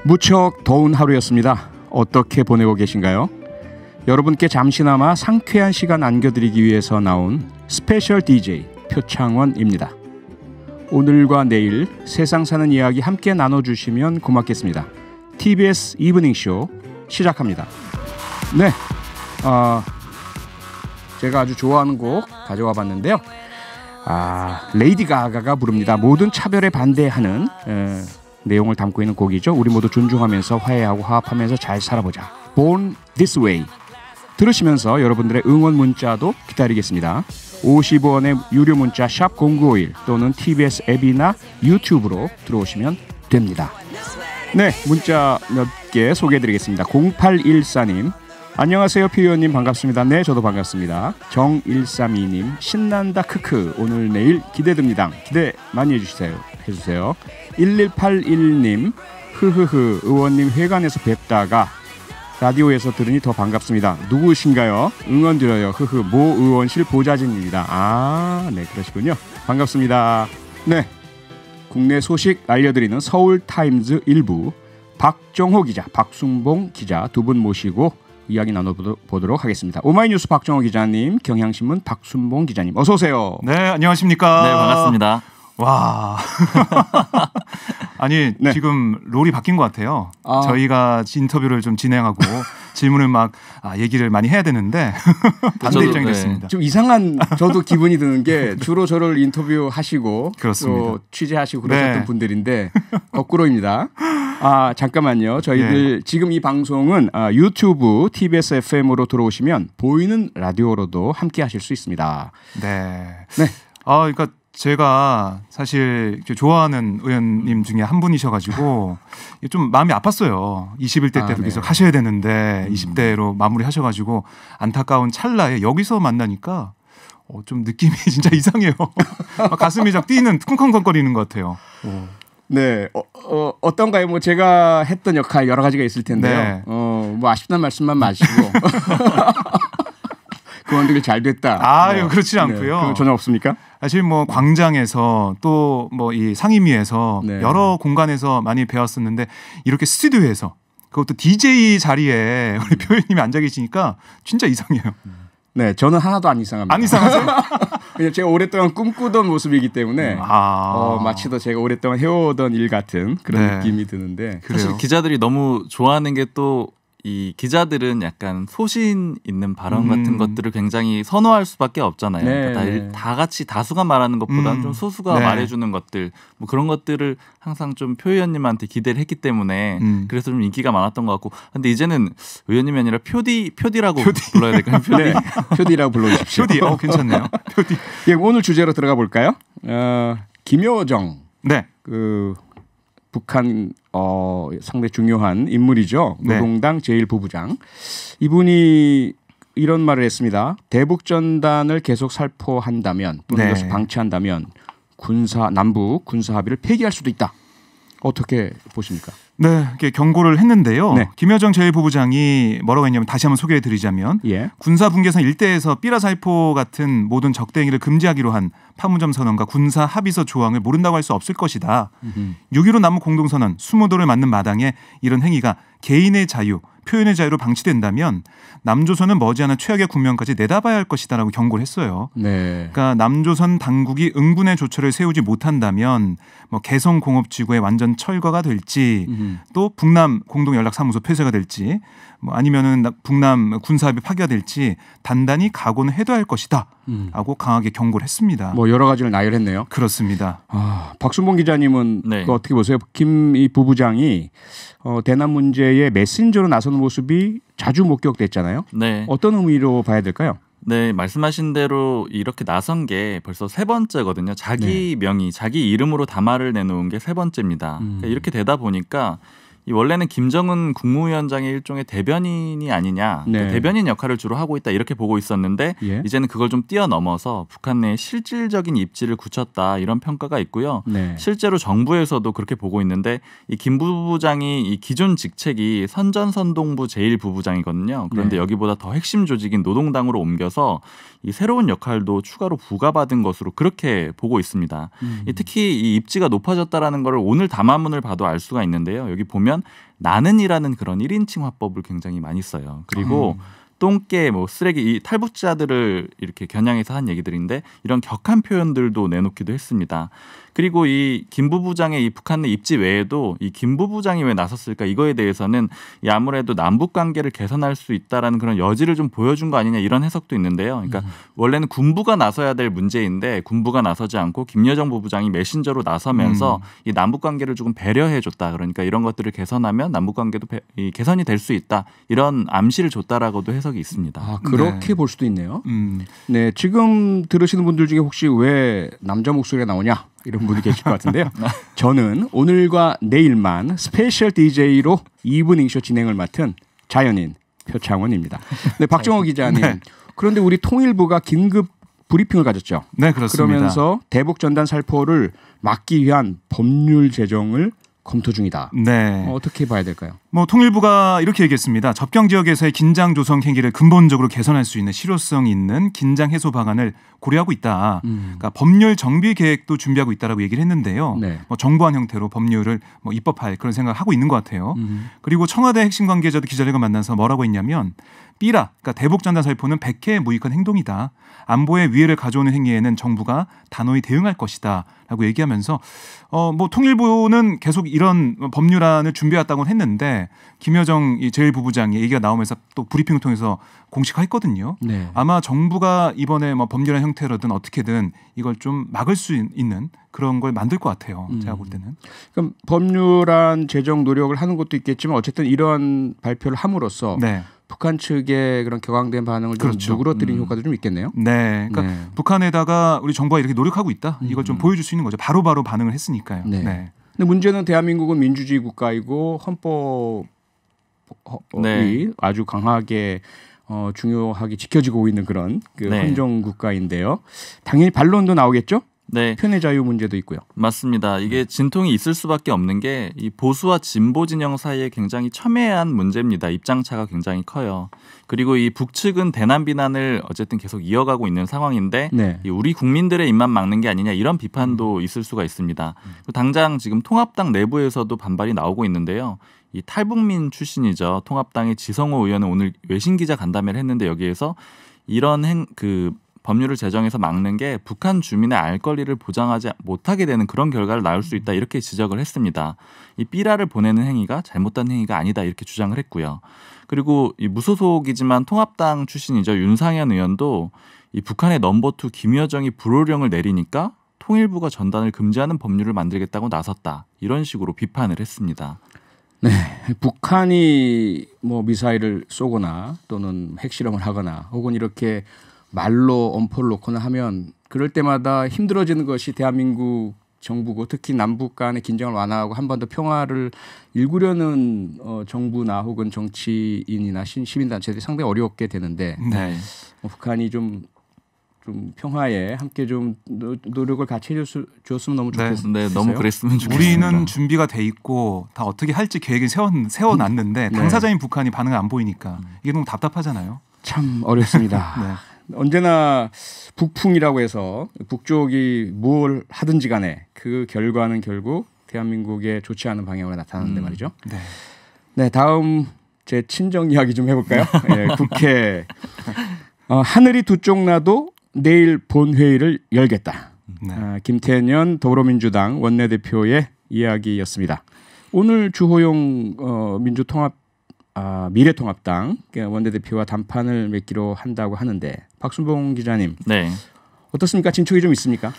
무척 더운 하루였습니다. 어떻게 보내고 계신가요? 여러분께 잠시나마 상쾌한 시간 안겨드리기 위해서 나온 스페셜 DJ 표창원입니다. 오늘과 내일 세상 사는 이야기 함께 나눠주시면 고맙겠습니다. TBS 이브닝쇼 시작합니다. 네, 제가 아주 좋아하는 곡 가져와 봤는데요. 레이디 가가가 부릅니다. 모든 차별에 반대하는 내용을 담고 있는 곡이죠. 우리 모두 존중하면서 화해하고 화합하면서 잘 살아보자. Born This Way. 들으시면서 여러분들의 응원 문자도 기다리겠습니다. 50원의 유료 문자 샵 0951 또는 TBS 앱이나 유튜브로 들어오시면 됩니다. 네, 문자 몇 개 소개해드리겠습니다. 0814님 안녕하세요 피의원님 반갑습니다. 네, 저도 반갑습니다. 정132님 신난다 크크 오늘 내일 기대됩니다. 기대 많이 해주세요. 1181님 흐흐흐 의원님 회관에서 뵙다가 라디오에서 들으니 더 반갑습니다. 누구신가요? 응원 드려요. 흐흐 모 의원실 보좌진입니다. 네, 그러시군요. 반갑습니다. 네, 국내 소식 알려드리는 서울타임즈 일부 박정호 기자, 박순봉 기자 두 분 모시고 이야기 나눠보도록 하겠습니다. 오마이뉴스 박정호 기자님, 경향신문 박순봉 기자님 어서 오세요. 네, 안녕하십니까. 네, 반갑습니다. 와, 아니 네. 지금 롤이 바뀐 것 같아요. 저희가 인터뷰를 좀 진행하고 질문을 막 얘기를 많이 해야 되는데 반대 입장이 됐습니다. 좀 이상한 저도 기분이 드는 게 주로 저를 인터뷰하시고 그렇습니다. 또 취재하시고 그러셨던 분들인데 거꾸로입니다. 잠깐만요. 저희들 지금 이 방송은 유튜브 TBS FM으로 들어오시면 보이는 라디오로도 함께 하실 수 있습니다. 네. 그러니까 제가 사실 좋아하는 의원님 중에 한 분이셔가지고 좀 마음이 아팠어요. 21대 때도 계속 하셔야 되는데 20대로 마무리하셔가지고 안타까운 찰나에 여기서 만나니까 좀 느낌이 진짜 이상해요. 가슴이 쫙 뛰는 쿵쾅쿵쾅거리는 것 같아요. 네, 어떤가요? 뭐 제가 했던 역할 여러 가지가 있을 텐데요. 네. 뭐 아쉽다는 말씀만 마시고 그원들이 잘 됐다. 그렇지 않고요. 그건 전혀 없습니까? 사실 뭐 광장에서 또 뭐 이 상임위에서 여러 공간에서 많이 배웠었는데 이렇게 스튜디오에서 그것도 DJ 자리에 우리 표현님이 앉아 계시니까 진짜 이상해요. 네, 저는 하나도 안 이상합니다. 안 이상하세요? 왜냐면 제가 오랫동안 꿈꾸던 모습이기 때문에 마치 더 제가 오랫동안 해오던 일 같은 그런 느낌이 드는데 사실 기자들이 너무 좋아하는 게 또 이 기자들은 약간 소신 있는 발언 같은 것들을 굉장히 선호할 수밖에 없잖아요. 그러니까 다 같이 다수가 말하는 것보다는 좀 소수가 말해주는 것들 뭐 그런 것들을 항상 좀 표 의원님한테 기대를 했기 때문에 그래서 좀 인기가 많았던 것 같고 근데 이제는 의원님이 아니라 표디라고 불러야 될까요? 표디. 네, 표디라고 불러주십시오. 표디, 괜찮네요. 표디. 예, 오늘 주제로 들어가 볼까요? 김여정. 네. 북한 상당히 중요한 인물이죠. 노동당 제1부부장. 이분이 이런 말을 했습니다. 대북전단을 계속 살포한다면 또는 이것을 방치한다면 남북 군사 합의를 폐기할 수도 있다. 어떻게 보십니까? 네, 이렇게 경고를 했는데요. 김여정 제1부부장이 뭐라고 했냐면 다시 한번 소개해드리자면 군사분계선 일대에서 삐라살포 같은 모든 적대행위를 금지하기로 한 판문점 선언과 군사 합의서 조항을 모른다고 할 수 없을 것이다. 6.15 남북 공동선언 20도를 맞는 마당에 이런 행위가 개인의 자유, 표현의 자유로 방치된다면 남조선은 머지않아 최악의 국면까지 내다봐야 할 것이다라고 경고를 했어요. 그러니까 남조선 당국이 응분의 조처를 세우지 못한다면 뭐 개성공업지구의 완전 철거가 될지 또 북남 공동연락사무소 폐쇄가 될지 뭐 아니면은 북남 군사합의 파기가 될지 단단히 각오는 해둬야 할 것이다 라고 강하게 경고를 했습니다. 뭐 여러 가지를 나열했네요. 그렇습니다. 박순봉 기자님은 어떻게 보세요? 김 이 부부장이 대남 문제에 메신저로 나서는 모습이 자주 목격됐잖아요. 어떤 의미로 봐야 될까요? 네, 말씀하신 대로 이렇게 나선 게 벌써 세 번째거든요. 자기 명의, 자기 이름으로 담화를 내놓은 게 세 번째입니다. 그러니까 이렇게 되다 보니까 원래는 김정은 국무위원장의 일종의 대변인이 아니냐, 대변인 역할을 주로 하고 있다 이렇게 보고 있었는데 이제는 그걸 좀 뛰어넘어서 북한 내에 실질적인 입지를 굳혔다 이런 평가가 있고요. 실제로 정부에서도 그렇게 보고 있는데 이 김 부부장이 이 기존 직책이 선전선동부 제1부부장이거든요. 그런데 여기보다 더 핵심 조직인 노동당으로 옮겨서 이 새로운 역할도 추가로 부과받은 것으로 그렇게 보고 있습니다. 특히 이 입지가 높아졌다라는 걸 오늘 담화문을 봐도 알 수가 있는데요. 여기 보면 보면 나는이라는 그런 1인칭 화법을 굉장히 많이 써요. 그리고 똥개, 뭐 쓰레기, 이 탈북자들을 이렇게 겨냥해서 한 얘기들인데 이런 격한 표현들도 내놓기도 했습니다. 그리고 이 김 부부장의 이 북한 내 입지 외에도 이 김 부부장이 왜 나섰을까 이거에 대해서는 이 아무래도 남북 관계를 개선할 수 있다라는 그런 여지를 좀 보여준 거 아니냐 이런 해석도 있는데요. 그러니까 원래는 군부가 나서야 될 문제인데 군부가 나서지 않고 김여정 부부장이 메신저로 나서면서 이 남북 관계를 조금 배려해 줬다. 그러니까 이런 것들을 개선하면 남북 관계도 개선이 될 수 있다. 이런 암시를 줬다라고도 해석이 있습니다. 아, 그렇게 볼 수도 있네요. 네, 지금 들으시는 분들 중에 혹시 왜 남자 목소리가 나오냐? 이런 분이 계실 것 같은데요. 저는 오늘과 내일만 스페셜 DJ로 이브닝쇼 진행을 맡은 자연인 표창원입니다. 네, 박정호 기자님. 네. 그런데 우리 통일부가 긴급 브리핑을 가졌죠. 네, 그렇습니다. 그러면서 대북 전단 살포를 막기 위한 법률 제정을 검토 중이다. 네. 어떻게 봐야 될까요? 뭐 통일부가 이렇게 얘기했습니다. 접경 지역에서의 긴장 조성 행위를 근본적으로 개선할 수 있는 실효성 있는 긴장 해소 방안을 고려하고 있다. 그러니까 법률 정비 계획도 준비하고 있다라고 얘기를 했는데요. 네. 뭐 정부안 형태로 법률을 뭐 입법할 그런 생각을 하고 있는 것 같아요. 그리고 청와대 핵심 관계자도 기자들과 만나서 뭐라고 했냐면 삐라, 그러니까 대북 전단 살포는 백해에 무익한 행동이다. 안보에 위해를 가져오는 행위에는 정부가 단호히 대응할 것이다라고 얘기하면서 뭐 통일부는 계속 이런 법률안을 준비해왔다고는 했는데 김여정 제1부부장이 얘기가 나오면서 또 브리핑을 통해서 공식화했거든요. 네. 아마 정부가 이번에 뭐 법률안 형태로든 어떻게든 이걸 좀 막을 수 있는 그런 걸 만들 것 같아요. 제가 볼 때는. 그럼 법률안 제정 노력을 하는 것도 있겠지만 어쨌든 이런 발표를 함으로써 네. 북한 측의 그런 격앙된 반응을 좀 그렇죠. 누그러뜨리는 효과도 좀 있겠네요. 네, 그러니까 네. 북한에다가 우리 정부가 이렇게 노력하고 있다. 이걸 좀 보여줄 수 있는 거죠. 바로바로 반응을 했으니까요. 네. 네. 근데 문제는 대한민국은 민주주의 국가이고 헌법이 네. 아주 강하게 중요하게 지켜지고 있는 그런 그 네. 헌정 국가인데요. 당연히 반론도 나오겠죠. 네. 표현의 자유 문제도 있고요. 맞습니다. 이게 진통이 있을 수밖에 없는 게 이 보수와 진보 진영 사이에 굉장히 첨예한 문제입니다. 입장차가 굉장히 커요. 그리고 이 북측은 대남 비난을 어쨌든 계속 이어가고 있는 상황인데 네. 이 우리 국민들의 입만 막는 게 아니냐 이런 비판도 있을 수가 있습니다. 당장 지금 통합당 내부에서도 반발이 나오고 있는데요. 이 탈북민 출신이죠. 통합당의 지성호 의원은 오늘 외신 기자 간담회를 했는데 여기에서 이런 법률을 제정해서 막는 게 북한 주민의 알 권리를 보장하지 못하게 되는 그런 결과를 낳을 수 있다 이렇게 지적을 했습니다. 이 삐라를 보내는 행위가 잘못된 행위가 아니다 이렇게 주장을 했고요. 그리고 이 무소속이지만 통합당 출신이죠. 윤상현 의원도 이 북한의 넘버2 김여정이 불호령을 내리니까 통일부가 전단을 금지하는 법률을 만들겠다고 나섰다. 이런 식으로 비판을 했습니다. 네, 북한이 뭐 미사일을 쏘거나 또는 핵실험을 하거나 혹은 이렇게 말로 엄포를 놓거나 하면 그럴 때마다 힘들어지는 것이 대한민국 정부고 특히 남북 간의 긴장을 완화하고 한반도 평화를 일구려는 정부나 혹은 정치인이나 시민단체들이 상당히 어렵게 되는데 네. 북한이 좀 평화에 함께 좀 노력을 같이 해줬으면 너무 좋겠어요. 네, 너무 그랬으면 좋겠습니다. 우리는 준비가 돼 있고 다 어떻게 할지 계획을 세워놨는데 당사자인 북한이 반응을 안 보이니까 이게 너무 답답하잖아요. 참 어렵습니다. 네. 언제나 북풍이라고 해서 북쪽이 뭘 하든지 간에 그 결과는 결국 대한민국에 좋지 않은 방향으로 나타나는데 말이죠. 네. 네, 다음 제 친정 이야기 좀 해볼까요? 네, 국회 하늘이 두 쪽 나도 내일 본회의를 열겠다. 네. 김태년 더불어민주당 원내대표의 이야기였습니다. 오늘 주호영 미래통합당 원내대표와 담판을 맺기로 한다고 하는데 박순봉 기자님, 네. 어떻습니까? 진척이 좀 있습니까?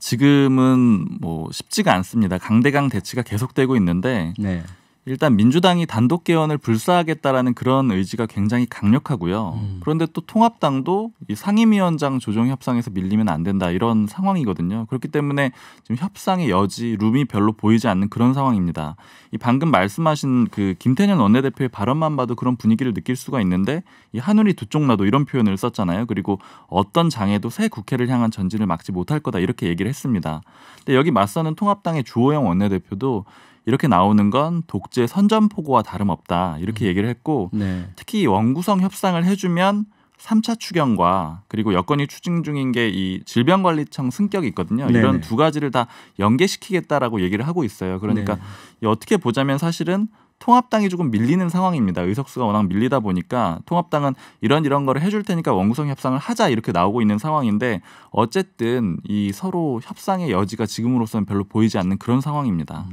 지금은 뭐 쉽지가 않습니다. 강대강 대치가 계속되고 있는데 네. 일단 민주당이 단독 개헌을 불사하겠다라는 그런 의지가 굉장히 강력하고요. 그런데 또 통합당도 이 상임위원장 조정 협상에서 밀리면 안 된다 이런 상황이거든요. 그렇기 때문에 지금 협상의 여지, 룸이 별로 보이지 않는 그런 상황입니다. 이 방금 말씀하신 그 김태년 원내대표의 발언만 봐도 그런 분위기를 느낄 수가 있는데 이 하늘이 두 쪽 나도 이런 표현을 썼잖아요. 그리고 어떤 장애도 새 국회를 향한 전진을 막지 못할 거다 이렇게 얘기를 했습니다. 근데 여기 맞서는 통합당의 주호영 원내대표도 이렇게 나오는 건 독재 선전포고와 다름없다 이렇게 얘기를 했고 네. 특히 원구성 협상을 해주면 3차 추경과 그리고 여건이 추진 중인 게 이 질병관리청 승격이 있거든요. 네네. 이런 두 가지를 다 연계시키겠다라고 얘기를 하고 있어요. 그러니까 네. 어떻게 보자면 사실은 통합당이 조금 밀리는 상황입니다. 의석수가 워낙 밀리다 보니까 통합당은 이런 거를 해줄 테니까 원구성 협상을 하자 이렇게 나오고 있는 상황인데 어쨌든 이 서로 협상의 여지가 지금으로서는 별로 보이지 않는 그런 상황입니다.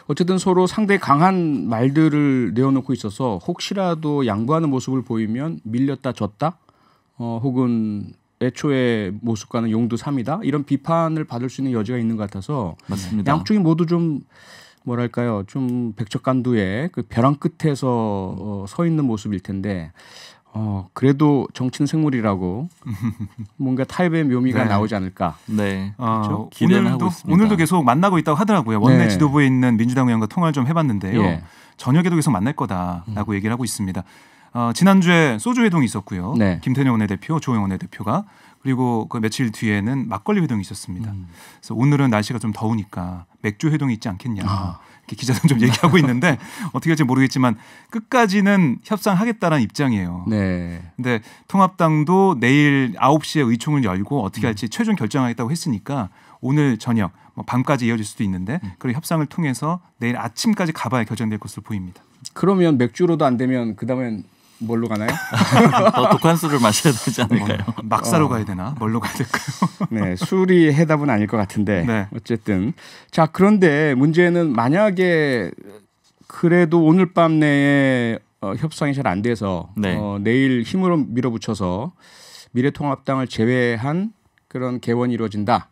어쨌든 서로 상당히 강한 말들을 내어놓고 있어서 혹시라도 양보하는 모습을 보이면 밀렸다 졌다 혹은 애초에 모습과는 용두삼이다 이런 비판을 받을 수 있는 여지가 있는 것 같아서 맞습니다. 양쪽이 모두 좀 뭐랄까요 좀 백척간두의 그 벼랑 끝에서 서 있는 모습일 텐데 그래도 정치는 생물이라고 뭔가 타협의 묘미가 네. 나오지 않을까. 네, 그렇죠? 기대는 하고 있습니다. 오늘도 계속 만나고 있다고 하더라고요. 원내 네. 지도부에 있는 민주당 의원과 통화를 좀 해봤는데요. 예. 저녁에도 계속 만날 거다라고 얘기를 하고 있습니다. 지난주에 소주 회동이 있었고요. 네. 김태년 원내대표, 조영 원내대표가 그리고 그 며칠 뒤에는 막걸리 회동이 있었습니다. 그래서 오늘은 날씨가 좀 더우니까 맥주 회동이 있지 않겠냐. 이렇게 기자들 좀 얘기하고 있는데 어떻게 할지 모르겠지만 끝까지는 협상하겠다는 입장이에요. 네. 근데 통합당도 내일 9시에 의총을 열고 어떻게 할지 최종 결정하겠다고 했으니까 오늘 저녁 밤까지 이어질 수도 있는데 그런 협상을 통해서 내일 아침까지 가봐야 결정될 것으로 보입니다. 그러면 맥주로도 안 되면 그다음엔 뭘로 가나요? 더 독한 술을 마셔야 되지 않을까요? 막사로 가야 되나? 뭘로 가야 될까요? 네, 술이 해답은 아닐 것 같은데 네. 어쨌든 자 그런데 문제는 만약에 그래도 오늘 밤 내에 협상이 잘 안 돼서 네. 내일 힘으로 밀어붙여서 미래통합당을 제외한 그런 개원이 이루어진다.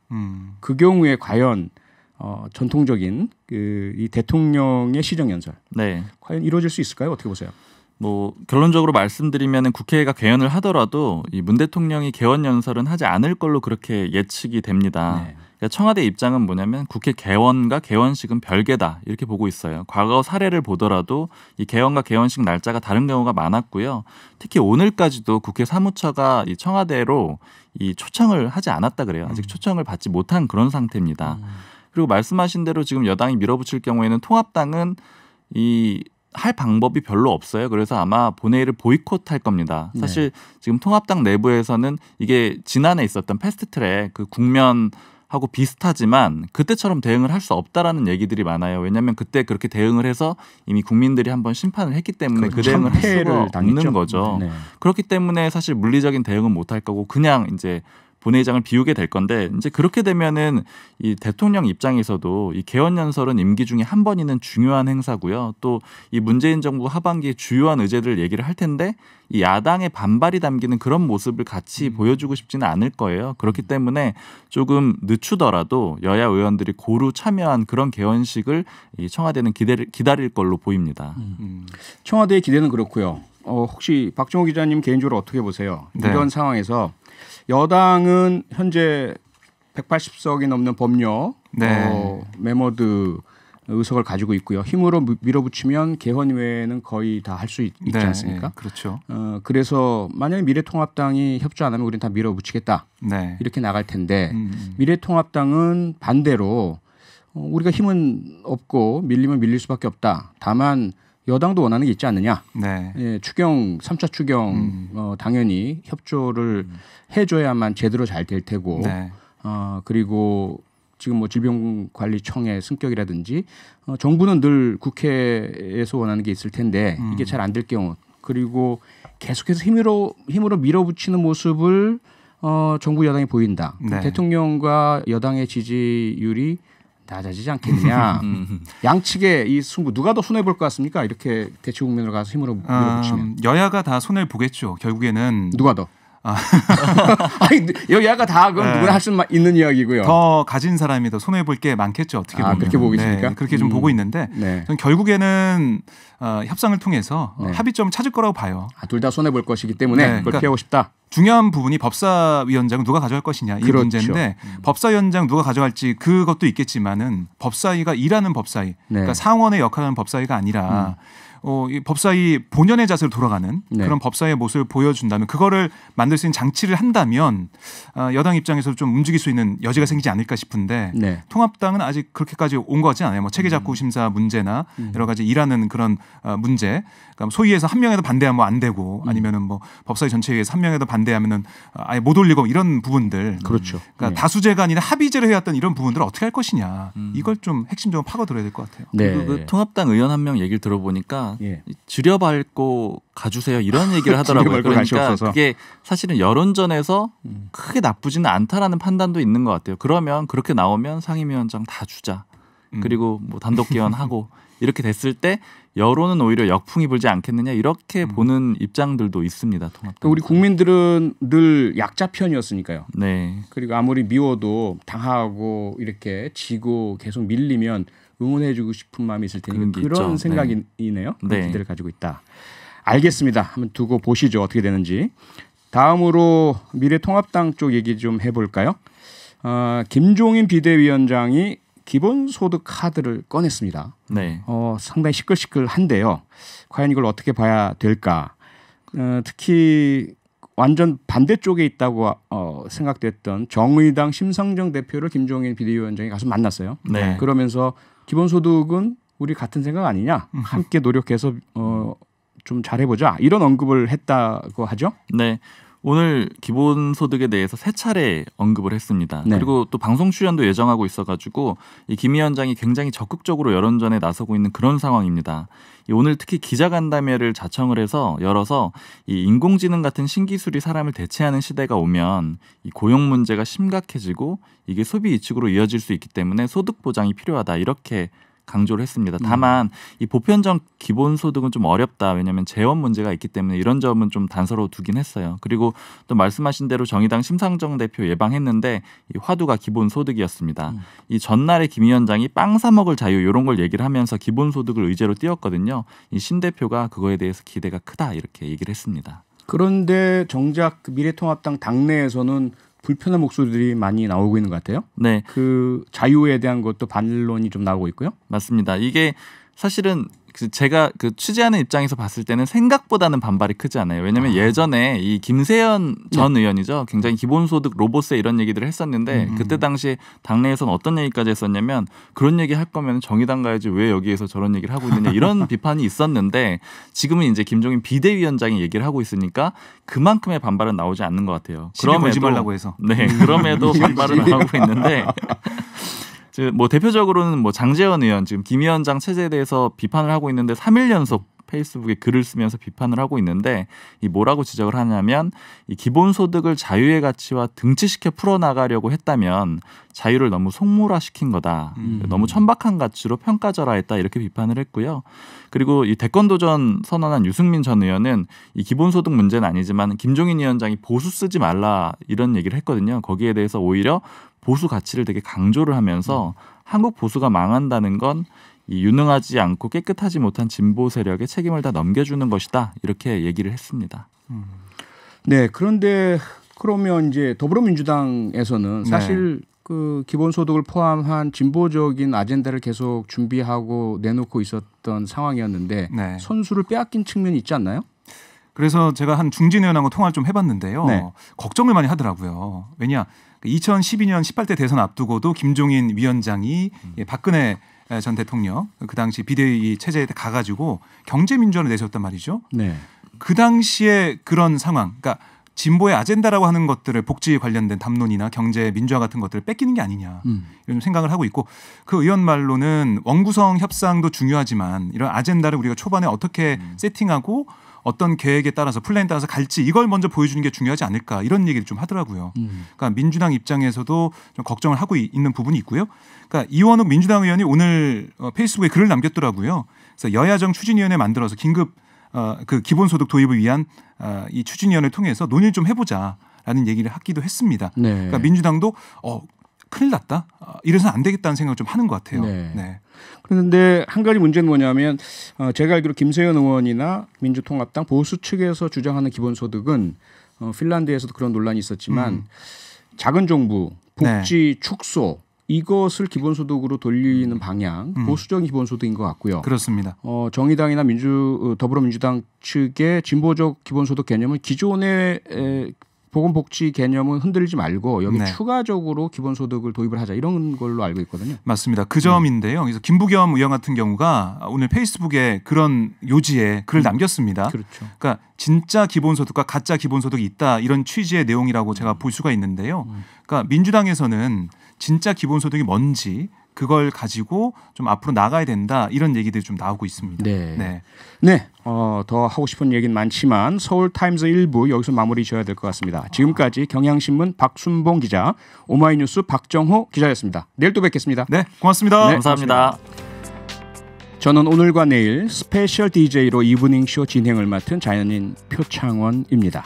그 경우에 과연 전통적인 이 대통령의 시정연설 네. 과연 이루어질 수 있을까요? 어떻게 보세요? 뭐 결론적으로 말씀드리면 국회가 개헌을 하더라도 이 문 대통령이 개헌 연설은 하지 않을 걸로 그렇게 예측이 됩니다. 네. 그러니까 청와대 입장은 뭐냐면 국회 개원과 개원식은 별개다 이렇게 보고 있어요. 과거 사례를 보더라도 이 개원과 개원식 날짜가 다른 경우가 많았고요. 특히 오늘까지도 국회 사무처가 이 청와대로 이 초청을 하지 않았다 그래요. 아직 초청을 받지 못한 그런 상태입니다. 그리고 말씀하신 대로 지금 여당이 밀어붙일 경우에는 통합당은 이 할 방법이 별로 없어요. 그래서 아마 본회의를 보이콧할 겁니다. 사실 지금 통합당 내부에서는 이게 지난해 있었던 패스트트랙 그 국면하고 비슷하지만 그때처럼 대응을 할 수 없다라는 얘기들이 많아요. 왜냐하면 그때 그렇게 대응을 해서 이미 국민들이 한번 심판을 했기 때문에 그 대응을 할 수가 없는 거죠. 네. 그렇기 때문에 사실 물리적인 대응은 못할 거고 그냥 이제 본회의장을 비우게 될 건데 이제 그렇게 되면은 이 대통령 입장에서도 이 개헌 연설은 임기 중에 한 번 있는 중요한 행사고요. 또 이 문재인 정부 하반기의 주요한 의제들을 얘기를 할 텐데 이 야당의 반발이 담기는 그런 모습을 같이 보여주고 싶지는 않을 거예요. 그렇기 때문에 조금 늦추더라도 여야 의원들이 고루 참여한 그런 개헌식을 이 청와대는 기다릴 걸로 보입니다. 청와대의 기대는 그렇고요. 혹시 박정호 기자님 개인적으로 어떻게 보세요? 네. 이런 상황에서 여당은 현재 180석이 넘는 법료 네. 메모드 의석을 가지고 있고요. 힘으로 밀어붙이면 개헌 외에는 거의 다 할 수 있지 네, 않습니까? 네, 그렇죠. 그래서 만약에 미래통합당이 협조 안 하면 우리는 다 밀어붙이겠다. 네. 이렇게 나갈 텐데 미래통합당은 반대로 우리가 힘은 없고 밀리면 밀릴 수밖에 없다. 다만 여당도 원하는 게 있지 않느냐. 네. 예, 추경 3차 추경 당연히 협조를 해줘야만 제대로 잘 될 테고 네. 그리고 지금 뭐 질병관리청의 승격이라든지 정부는 늘 국회에서 원하는 게 있을 텐데 이게 잘 안 될 경우 그리고 계속해서 힘으로 밀어붙이는 모습을 정부 여당이 보인다. 네. 대통령과 여당의 지지율이 낮아지지 않겠느냐. 양측의 이 승부 누가 더 손해 볼 것 같습니까? 이렇게 대치 국면으로 가서 힘으로 밀어붙이면 여야가 다 손해를 보겠죠. 결국에는 누가 더? 아니 여야가 다 그건 누구나 할 수 있는 이야기고요. 더 가진 사람이 더 손해 볼 게 많겠죠. 어떻게 보면 그렇게 보고 있습니까? 네, 그렇게 좀 보고 있는데 네. 저는 결국에는 협상을 통해서 네. 합의점을 찾을 거라고 봐요. 둘 다 손해 볼 것이기 때문에 네, 그걸 그러니까 피하고 싶다. 중요한 부분이 법사위원장은 누가 가져갈 것이냐 이 그렇죠. 문제인데 법사위원장 누가 가져갈지 그것도 있겠지만은 법사위가 일하는 법사위, 네. 그러니까 상원의 역할을 하는 법사위가 아니라 이 법사위 본연의 자세로 돌아가는 네. 그런 법사위의 모습을 보여준다면 그거를 만들 수 있는 장치를 한다면 여당 입장에서 좀 움직일 수 있는 여지가 생기지 않을까 싶은데 네. 통합당은 아직 그렇게까지 온 것 같지는 않아요. 뭐 체계작구 심사 문제나 여러 가지 일하는 그런 문제, 그러니까 소위에서 한 명에도 반대하면 안 되고 아니면은 뭐 법사위 전체회의에서 한 명에도 반대하면은 아예 못 올리고 이런 부분들. 그렇죠. 그러니까 네. 다수제가 아니라 합의제를 해왔던 이런 부분들을 어떻게 할 것이냐. 이걸 좀 핵심적으로 파고들어야 될 것 같아요. 네. 그 통합당 의원 한 명 얘기를 들어보니까 예. 줄여밟고 가주세요 이런 얘기를 하더라고요. 그러니까 그게 사실은 여론전에서 크게 나쁘지는 않다라는 판단도 있는 것 같아요. 그러면 그렇게 나오면 상임위원장 다 주자. 그리고 뭐 단독 기원하고 이렇게 됐을 때 여론은 오히려 역풍이 불지 않겠느냐 이렇게 보는 입장들도 있습니다. 통합당. 우리 국민들은 늘 약자 편이었으니까요. 네. 그리고 아무리 미워도 당하고 이렇게 지고 계속 밀리면 응원해주고 싶은 마음이 있을 테니까 그런 있죠. 생각이네요. 네. 기대를 가지고 있다. 알겠습니다. 한번 두고 보시죠. 어떻게 되는지. 다음으로 미래통합당 쪽 얘기 좀 해볼까요? 김종인 비대위원장이 기본소득 카드를 꺼냈습니다. 네. 상당히 시끌시끌한데요. 과연 이걸 어떻게 봐야 될까? 특히 완전 반대쪽에 있다고 생각됐던 정의당 심상정 대표를 김종인 비대위원장이 가서 만났어요. 네. 그러면서 기본소득은 우리 같은 생각 아니냐? 함께 노력해서 좀 잘해보자. 이런 언급을 했다고 하죠. 네. 오늘 기본소득에 대해서 3차례 언급을 했습니다. 네. 그리고 또 방송 출연도 예정하고 있어가지고 이 김 위원장이 굉장히 적극적으로 여론전에 나서고 있는 그런 상황입니다. 오늘 특히 기자간담회를 자청을 해서 열어서 이 인공지능 같은 신기술이 사람을 대체하는 시대가 오면 이 고용 문제가 심각해지고 이게 소비 이축으로 이어질 수 있기 때문에 소득 보장이 필요하다 이렇게 강조를 했습니다. 다만 이 보편적 기본소득은 좀 어렵다. 왜냐하면 재원 문제가 있기 때문에 이런 점은 좀 단서로 두긴 했어요. 그리고 또 말씀하신 대로 정의당 심상정 대표 예방했는데 이 화두가 기본소득이었습니다. 이 전날에 김 위원장이 빵 사 먹을 자유 이런 걸 얘기를 하면서 기본소득을 의제로 띄웠거든요. 이 신 대표가 그거에 대해서 기대가 크다 이렇게 얘기를 했습니다. 그런데 정작 미래통합당 당내에서는 불편한 목소리들이 많이 나오고 있는 것 같아요. 네, 그 자유에 대한 것도 반론이 좀 나오고 있고요. 맞습니다. 이게 사실은 제가 그 취재하는 입장에서 봤을 때는 생각보다는 반발이 크지 않아요. 왜냐하면 예전에 이 김세연 전 의원이죠. 굉장히 기본소득 로봇세 이런 얘기들을 했었는데 그때 당시에 당내에서는 어떤 얘기까지 했었냐면 그런 얘기 할 거면 정의당 가야지 왜 여기에서 저런 얘기를 하고 있느냐 이런 비판이 있었는데 지금은 이제 김종인 비대위원장이 얘기를 하고 있으니까 그만큼의 반발은 나오지 않는 것 같아요. 그럼에도 말라고 해서. 네, 그럼에도 반발은 안 하고 있는데. 뭐 대표적으로는 뭐 장제원 의원 지금 김 위원장 체제에 대해서 비판을 하고 있는데 3일 연속 페이스북에 글을 쓰면서 비판을 하고 있는데 이 뭐라고 지적을 하냐면 이 기본소득을 자유의 가치와 등치시켜 풀어나가려고 했다면 자유를 너무 속물화시킨 거다. 너무 천박한 가치로 평가절하했다 이렇게 비판을 했고요. 그리고 이 대권도전 선언한 유승민 전 의원은 이 기본소득 문제는 아니지만 김종인 위원장이 보수 쓰지 말라 이런 얘기를 했거든요. 거기에 대해서 오히려 보수 가치를 되게 강조를 하면서 한국 보수가 망한다는 건 이 유능하지 않고 깨끗하지 못한 진보 세력에 책임을 다 넘겨주는 것이다 이렇게 얘기를 했습니다. 네, 그런데 그러면 이제 더불어민주당에서는 사실 그 기본소득을 포함한 진보적인 아젠다를 계속 준비하고 내놓고 있었던 상황이었는데 선수를 빼앗긴 측면이 있지 않나요? 그래서 제가 한 중진 의원하고 통화를 좀 해봤는데요. 걱정을 많이 하더라고요. 왜냐 2012년 18대 대선 앞두고도 김종인 위원장이 박근혜 전 대통령 그 당시 비대위 체제에 가가지고 경제민주화를 내세웠단 말이죠. 그 당시에 그런 상황, 그러니까 진보의 아젠다라고 하는 것들을 복지 관련된 담론이나 경제 민주화 같은 것들을 뺏기는 게 아니냐 이런 생각을 하고 있고 그 의원 말로는 원구성 협상도 중요하지만 이런 아젠다를 우리가 초반에 어떻게 세팅하고 어떤 계획에 따라서 플랜에 따라서 갈지 이걸 먼저 보여주는 게 중요하지 않을까 이런 얘기를 좀 하더라고요. 그러니까 민주당 입장에서도 좀 걱정을 하고 있는 부분이 있고요. 그러니까 이원욱 민주당 의원이 오늘 페이스북에 글을 남겼더라고요. 그래서 여야정 추진위원회 만들어서 긴급 그 기본소득 도입을 위한 이 추진위원회를 통해서 논의를 좀 해보자라는 얘기를 하기도 했습니다. 그러니까 민주당도 큰일 났다. 이래서는 안 되겠다는 생각을 좀 하는 것 같아요. 그런데 한 가지 문제는 뭐냐면 제가 알기로 김세연 의원이나 민주통합당 보수 측에서 주장하는 기본소득은 핀란드에서도 그런 논란이 있었지만 작은 정부, 복지 축소 이것을 기본소득으로 돌리는 방향 보수적인 기본소득인 것 같고요. 그렇습니다. 정의당이나 더불어민주당 측의 진보적 기본소득 개념은 기존의 보건복지 개념은 흔들지 말고 여기 추가적으로 기본소득을 도입을 하자 이런 걸로 알고 있거든요. 맞습니다. 그 점인데요. 그래서 김부겸 의원 같은 경우가 오늘 페이스북에 그런 요지에 글을 남겼습니다. 그렇죠. 그러니까 진짜 기본소득과 가짜 기본소득이 있다 이런 취지의 내용이라고 제가 볼 수가 있는데요. 그러니까 민주당에서는 진짜 기본소득이 뭔지 그걸 가지고 좀 앞으로 나가야 된다 이런 얘기들이 좀 나오고 있습니다. 네. 더 하고 싶은 얘기는 많지만 서울타임즈 1부 여기서 마무리 지어야 될 것 같습니다. 지금까지 경향신문 박순봉 기자, 오마이뉴스 박정호 기자였습니다. 내일 또 뵙겠습니다. 네, 고맙습니다. 네, 감사합니다. 저는 오늘과 내일 스페셜 DJ로 이브닝쇼 진행을 맡은 자연인 표창원입니다.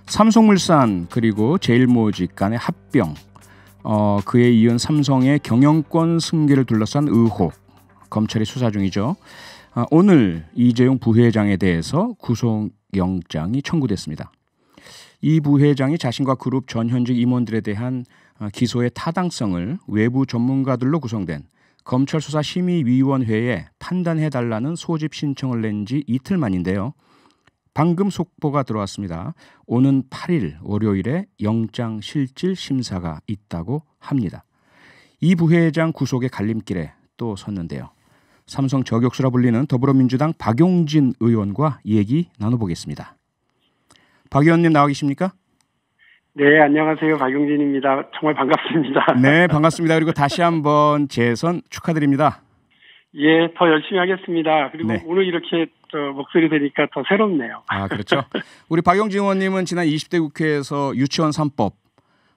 삼성물산 그리고 제일모직 간의 합병, 그에 이은 삼성의 경영권 승계를 둘러싼 의혹, 검찰이 수사 중이죠. 오늘 이재용 부회장에 대해서 구속영장이 청구됐습니다. 이 부회장이 자신과 그룹 전 현직 임원들에 대한 기소의 타당성을 외부 전문가들로 구성된 검찰수사심의위원회에 판단해달라는 소집 신청을 낸 지 이틀 만인데요. 방금 속보가 들어왔습니다. 오는 8일 월요일에 영장 실질 심사가 있다고 합니다. 이 부회장 구속의 갈림길에 또 섰는데요. 삼성 저격수라 불리는 더불어민주당 박용진 의원과 얘기 나눠보겠습니다. 박 의원님 나와 계십니까? 네, 안녕하세요. 박용진입니다. 정말 반갑습니다. 네, 반갑습니다. 그리고 다시 한번 재선 축하드립니다. 예, 더 열심히 하겠습니다. 그리고 오늘 이렇게 목소리 들으니까 더 새롭네요. 그렇죠. 우리 박용진 의원님은 지난 20대 국회에서 유치원 3법,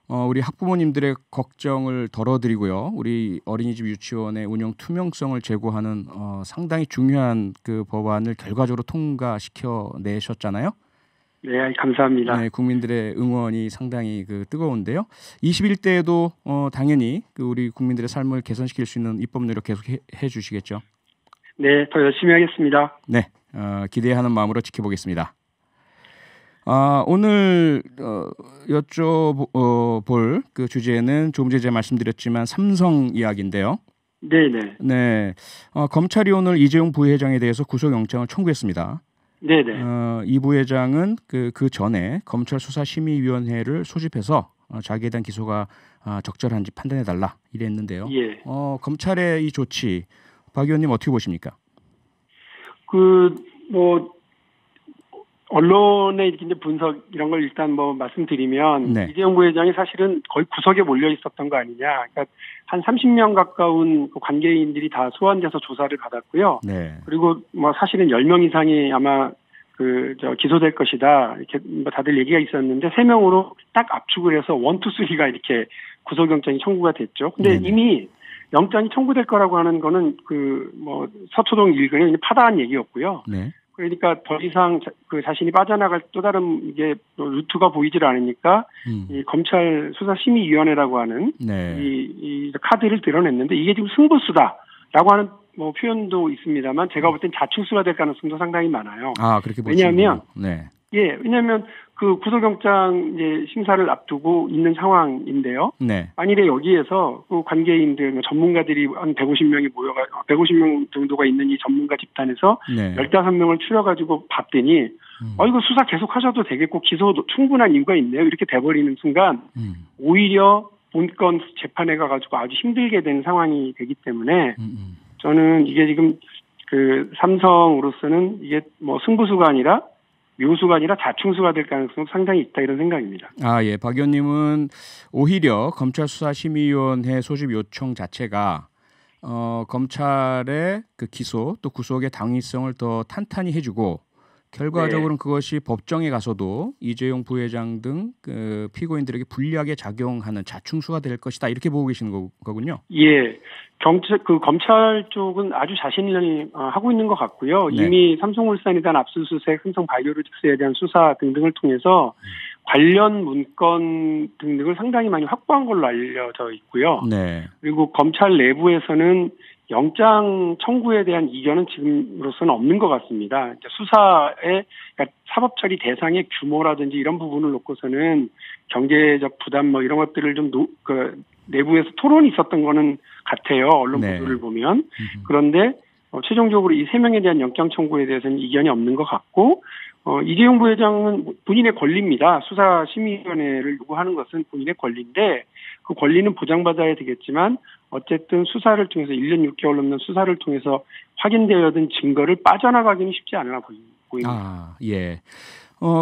우리 학부모님들의 걱정을 덜어드리고요. 우리 어린이집 유치원의 운영 투명성을 제고하는 상당히 중요한 그 법안을 결과적으로 통과시켜 내셨잖아요. 네, 감사합니다. 네, 국민들의 응원이 상당히 뜨거운데요. 21대에도 당연히 우리 국민들의 삶을 개선시킬 수 있는 입법 노력 계속 해 주시겠죠? 네, 더 열심히 하겠습니다. 네, 기대하는 마음으로 지켜보겠습니다. 오늘 여쭤볼 그 주제는 조금 전에 제가 말씀드렸지만 삼성 이야기인데요. 네네. 네, 검찰이 오늘 이재용 부회장에 대해서 구속영장을 청구했습니다. 네네. 이 부회장은 그 전에 검찰수사심의위원회를 소집해서 자기에 대한 기소가 적절한지 판단해달라 이랬는데요. 예. 검찰의 이 조치, 박 의원님 어떻게 보십니까? 언론의 이제 분석 이런 걸 일단 말씀드리면 이재용 부회장이 사실은 거의 구석에 몰려 있었던 거 아니냐. 그러니까 한 30명 가까운 관계인들이 다 소환돼서 조사를 받았고요. 네. 그리고 사실은 10명 이상이 아마 기소될 것이다. 이렇게 다들 얘기가 있었는데 3명으로 딱 압축을 해서 1, 2, 3가 이렇게 구속영장이 청구가 됐죠. 근데 이미 영장이 청구될 거라고 하는 거는 서초동 일근의 파다한 얘기였고요. 네. 그러니까 더 이상 자신이 빠져나갈 또 다른 이게 루트가 보이질 않으니까 이 검찰 수사심의위원회라고 하는 이 카드를 드러냈는데 이게 지금 승부수다라고 하는 표현도 있습니다만 제가 볼 땐 자충수가 될 가능성도 상당히 많아요. 그렇게 보시는군요. 왜냐하면 그 구속영장 이제 심사를 앞두고 있는 상황인데요. 만일에 여기에서 그 관계인들, 전문가들이 한 150명 정도가 있는 이 전문가 집단에서 15명을 추려가지고 봤더니 이거 수사 계속 하셔도 되겠고 기소도 충분한 이유가 있네요. 이렇게 돼버리는 순간 오히려 본건 재판에 가가지고 아주 힘들게 된 상황이 되기 때문에 저는 이게 지금 삼성으로서는 이게 승부수가 아니라 묘수가 아니라 자충수가 될 가능성이 상당히 있다 이런 생각입니다. 예. 박 의원님은 오히려 검찰수사심의위원회 소집 요청 자체가 검찰의 그 기소 또 구속의 당위성을 더 탄탄히 해주고 결과적으로는 그것이 법정에 가서도 이재용 부회장 등 그 피고인들에게 불리하게 작용하는 자충수가 될 것이다 이렇게 보고 계시는 거군요. 예, 검찰 쪽은 아주 자신을 하고 있는 것 같고요. 이미 삼성물산에 대한 압수수색, 삼성바이오로직스에 대한 수사 등등을 통해서 관련 문건 등등을 상당히 많이 확보한 걸로 알려져 있고요. 그리고 검찰 내부에서는 영장 청구에 대한 이견은 지금으로서는 없는 것 같습니다. 수사의 그러니까 사법 처리 대상의 규모라든지 이런 부분을 놓고서는 경제적 부담 이런 것들을 좀 내부에서 토론이 있었던 거는 같아요. 언론 네. 보도를 보면. 그런데 최종적으로 이 3명에 대한 영장 청구에 대해서는 이견이 없는 것 같고 이재용 부회장은 본인의 권리입니다. 수사심의위원회를 요구하는 것은 본인의 권리인데 그 권리는 보장받아야 되겠지만 어쨌든 수사를 통해서 1년 6개월 넘는 수사를 통해서 확인되어야 된 증거를 빠져나가기는 쉽지 않아 보입니다. 아, 예.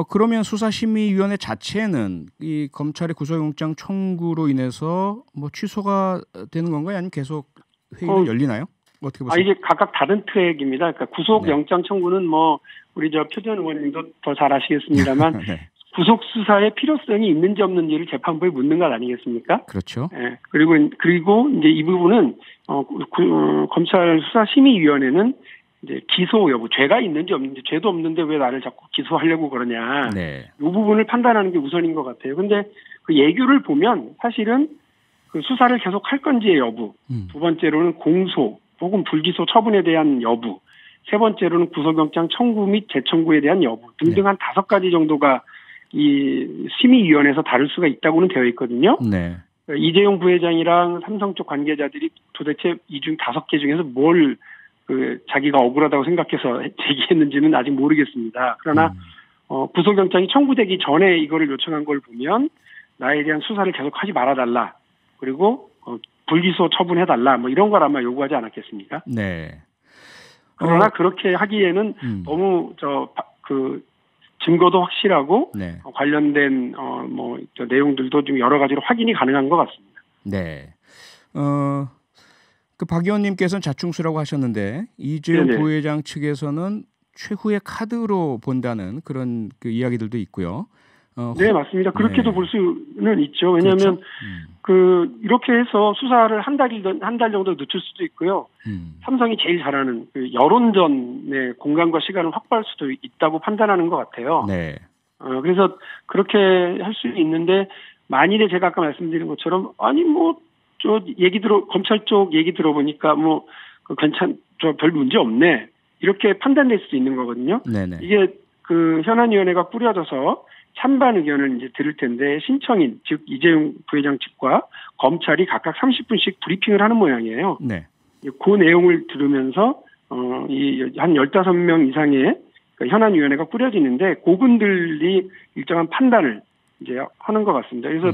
그러면 수사심의위원회 자체는 이 검찰의 구속영장 청구로 인해서 뭐 취소가 되는 건가요? 아니면 계속 회의는 열리나요? 어떻게 보세요? 이게 각각 다른 트랙입니다. 그러니까 구속영장 청구는 뭐 우리 표전 의원님도 더 잘 아시겠습니다만 네. 구속 수사의 필요성이 있는지 없는지를 재판부에 묻는 것 아니겠습니까? 그렇죠. 예. 그리고 이제 이 부분은 검찰 수사심의위원회는 이제 기소 여부, 죄가 있는지 없는지, 죄도 없는데 왜 나를 자꾸 기소하려고 그러냐. 네. 이 부분을 판단하는 게 우선인 것 같아요. 근데 그 예규를 보면 사실은 그 수사를 계속 할 건지의 여부, 두 번째로는 공소 혹은 불기소 처분에 대한 여부, 세 번째로는 구속영장 청구 및 재청구에 대한 여부 등등 한 5가지 정도가 이 심의위원회에서 다룰 수가 있다고는 되어 있거든요. 네. 이재용 부회장이랑 삼성 쪽 관계자들이 도대체 이 중 5개 중에서 뭘 자기가 억울하다고 생각해서 제기했는지는 아직 모르겠습니다. 그러나 구속영장이 청구되기 전에 이거를 요청한 걸 보면 나에 대한 수사를 계속하지 말아달라. 그리고 불기소 처분해달라. 뭐 이런 걸 아마 요구하지 않았겠습니까? 네. 그러나 그렇게 하기에는 너무 증거도 확실하고 네. 관련된 내용들도 좀 여러 가지로 확인이 가능한 것 같습니다. 네. 그 박 의원님께서는 자충수라고 하셨는데 이재용 네네. 부회장 측에서는 최후의 카드로 본다는 그런 그 이야기들도 있고요. 네, 맞습니다. 그렇게도 네. 볼 수는 있죠. 왜냐하면 그렇죠? 이렇게 해서 수사를 한 달 정도 늦출 수도 있고요. 삼성이 제일 잘하는 그 여론전의 공간과 시간을 확보할 수도 있다고 판단하는 것 같아요. 네. 그래서 그렇게 할 수 있는데 만일에 제가 아까 말씀드린 것처럼 검찰 쪽 얘기 들어보니까 별 문제 없네 이렇게 판단될 수도 있는 거거든요. 네네. 이게 그 현안위원회가 꾸려져서 찬반 의견을 이제 들을 텐데 신청인 즉 이재용 부회장 측과 검찰이 각각 30분씩 브리핑을 하는 모양이에요. 네. 그 내용을 들으면서 한 15명 이상의 현안위원회가 꾸려지는데 그분들이 일정한 판단을 이제 하는 것 같습니다. 그래서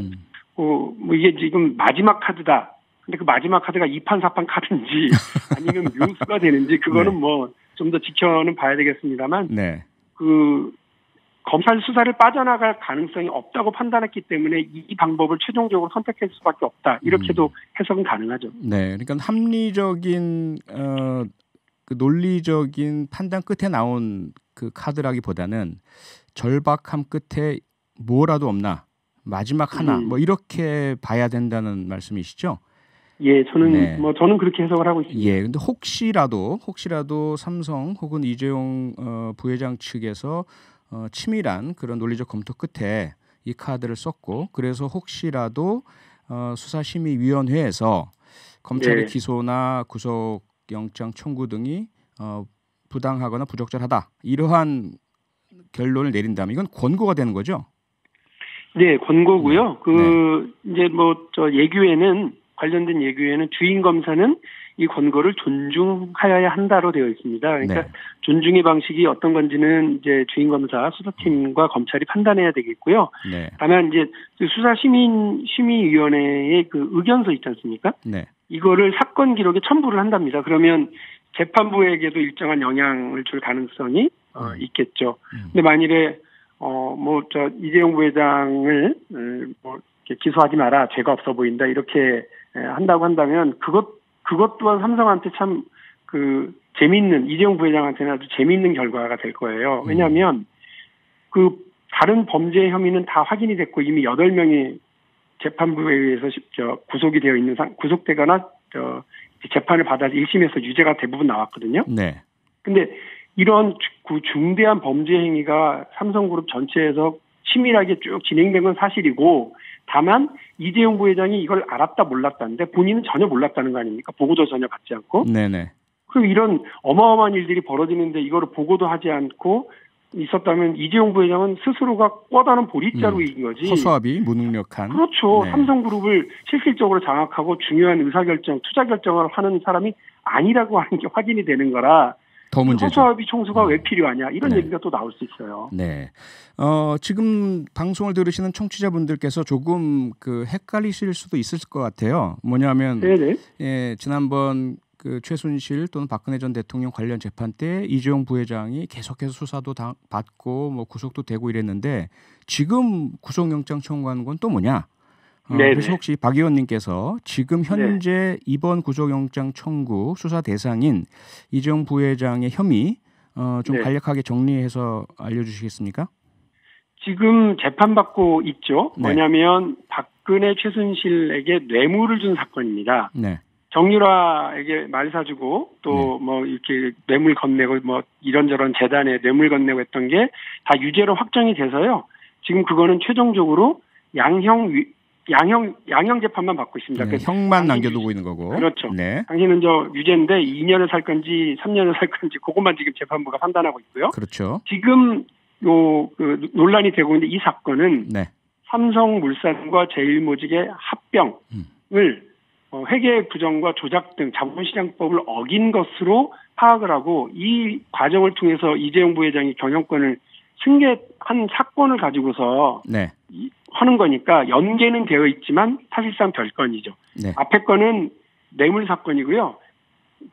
이게 지금 마지막 카드다. 근데 그 마지막 카드가 2판 4판 카드인지 아니면 묘수가 되는지 그거는 네. 좀 더 지켜는 봐야 되겠습니다만 네. 검찰 수사를 빠져나갈 가능성이 없다고 판단했기 때문에 이 방법을 최종적으로 선택할 수밖에 없다. 이렇게도 해석은 가능하죠. 네. 그러니까 합리적인 그 논리적인 판단 끝에 나온 그 카드라기보다는 절박함 끝에 뭐라도 없나 마지막 하나 뭐 이렇게 봐야 된다는 말씀이시죠? 예, 저는 그렇게 해석을 하고 있습니다. 예, 근데 혹시라도 삼성 혹은 이재용 부회장 측에서 치밀한 그런 논리적 검토 끝에 이 카드를 썼고 그래서 혹시라도 수사심의위원회에서 검찰의 기소나 구속영장 청구 등이 부당하거나 부적절하다 이러한 결론을 내린다면 이건 권고가 되는 거죠? 네, 권고고요. 이제 관련된 예규에는 주인 검사는 이 권고를 존중하여야 한다로 되어 있습니다. 그러니까 존중의 방식이 어떤 건지는 이제 주인 검사 수사팀과 검찰이 판단해야 되겠고요. 네. 다만 이제 수사심의위원회의 그 의견서 있지 않습니까? 네. 이거를 사건 기록에 첨부를 한답니다. 그러면 재판부에게도 일정한 영향을 줄 가능성이 있겠죠. 근데 만일에 이재용 부회장을 기소하지 마라, 죄가 없어 보인다 이렇게 한다고 한다면 그것 또한 삼성한테 참 재미있는 이재용 부회장한테는 아주 재미있는 결과가 될 거예요. 왜냐하면 다른 범죄 혐의는 다 확인이 됐고 이미 8명이 재판부에 의해서 구속이 되어 있는 구속되거나 재판을 받아 1심에서 유죄가 대부분 나왔거든요. 네. 근데 이런 중대한 범죄 행위가 삼성그룹 전체에서 치밀하게 쭉 진행된 건 사실이고 다만 이재용 부회장이 이걸 알았다 몰랐다는데 본인은 전혀 몰랐다는 거 아닙니까? 보고도 전혀 받지 않고. 네네. 그럼 이런 어마어마한 일들이 벌어지는데 이거를 보고도 하지 않고 있었다면 이재용 부회장은 스스로가 꿔다는 보릿자루인 거지. 허수아비, 무능력한. 그렇죠. 네. 삼성그룹을 실질적으로 장악하고 중요한 의사결정, 투자 결정을 하는 사람이 아니라고 하는 게 확인이 되는 거라. 더 문제죠. 허수아비 총수가 왜 필요하냐 이런 네. 얘기가 또 나올 수 있어요. 네. 지금 방송을 들으시는 청취자분들께서 조금 헷갈리실 수도 있을 것 같아요. 뭐냐면 예, 지난번 그 최순실 또는 박근혜 전 대통령 관련 재판 때 이재용 부회장이 계속해서 수사도 받고 뭐 구속도 되고 이랬는데 지금 구속영장 청구하는 건 또 뭐냐? 그래서 혹시 박 의원님께서 지금 현재 이번 구속영장 청구 수사 대상인 이재용 부회장의 혐의 좀 간략하게 정리해서 알려주시겠습니까? 지금 재판받고 있죠. 뭐냐면 박근혜 최순실에게 뇌물을 준 사건입니다. 네. 정유라에게 말 사주고 또 뭐 이렇게 뇌물 건네고 뭐 이런저런 재단에 뇌물 건네고 했던 게 다 유죄로 확정이 돼서요. 지금 그거는 최종적으로 양형 재판만 받고 있습니다. 네, 형만 남겨두고 있는 거고. 그렇죠. 네. 당신은 유죄인데 2년을 살 건지 3년을 살 건지 그것만 지금 재판부가 판단하고 있고요. 그렇죠. 지금 논란이 되고 있는데 이 사건은 삼성물산과 제일모직의 합병을 회계 부정과 조작 등 자본시장법을 어긴 것으로 파악을 하고 이 과정을 통해서 이재용 부회장이 경영권을 승계한 사건을 가지고서 하는 거니까 연계는 되어 있지만 사실상 별건이죠. 앞에 거는 뇌물 사건이고요.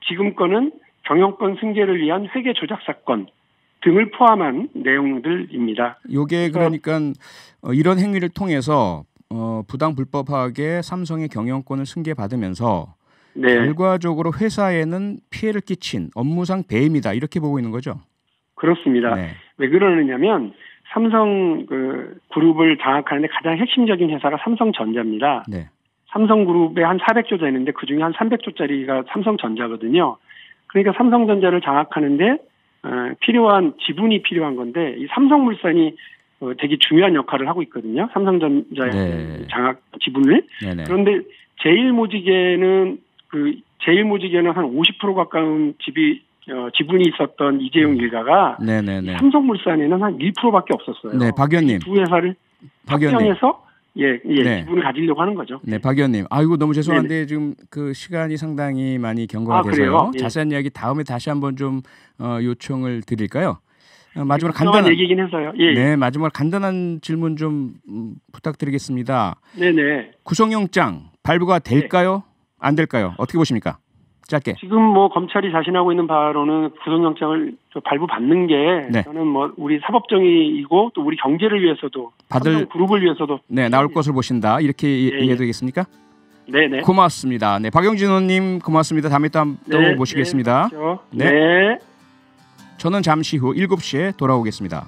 지금 거는 경영권 승계를 위한 회계 조작 사건 등을 포함한 내용들입니다. 이게 그러니까 이런 행위를 통해서 부당 불법하게 삼성의 경영권을 승계받으면서 결과적으로 회사에는 피해를 끼친 업무상 배임이다 이렇게 보고 있는 거죠? 그렇습니다. 왜 그러느냐면 삼성 그룹을 장악하는데 가장 핵심적인 회사가 삼성전자입니다. 삼성그룹에 한 400조 되는데 그중에 한 300조짜리가 삼성전자거든요. 그러니까 삼성전자를 장악하는데 필요한 지분이 필요한 건데 이 삼성물산이 되게 중요한 역할을 하고 있거든요. 삼성전자의 장악 지분을. 그런데 제일모직에는 한 50% 가까운 지분이 있었던 이재용 일가가 삼성물산에는 한 1%밖에 없었어요. 네, 박 의원님. 두 회사를 합병해서 지분을 가지려고 하는 거죠. 네, 박 의원님. 아이고 너무 죄송한데 지금 그 시간이 상당히 많이 경과가 돼서요. 자세한 이야기 다음에 다시 한번 좀 요청을 드릴까요? 마지막으로 간단한 얘기긴 해서요. 네, 마지막으로 간단한 질문 좀 부탁드리겠습니다. 구속영장 발부가 될까요? 안 될까요? 어떻게 보십니까? 짧게. 지금 검찰이 자신하고 있는 바로는 구속영장을 발부받는 게 저는 우리 사법정의이고 또 우리 경제를 위해서도 삼성 그룹을 위해서도 나올 것을 보신다 이렇게 이해해도 되겠습니까? 네네. 고맙습니다. 네, 박영진 의원님 고맙습니다. 다음에 또 모시겠습니다. 그렇죠. 저는 잠시 후 7시에 돌아오겠습니다.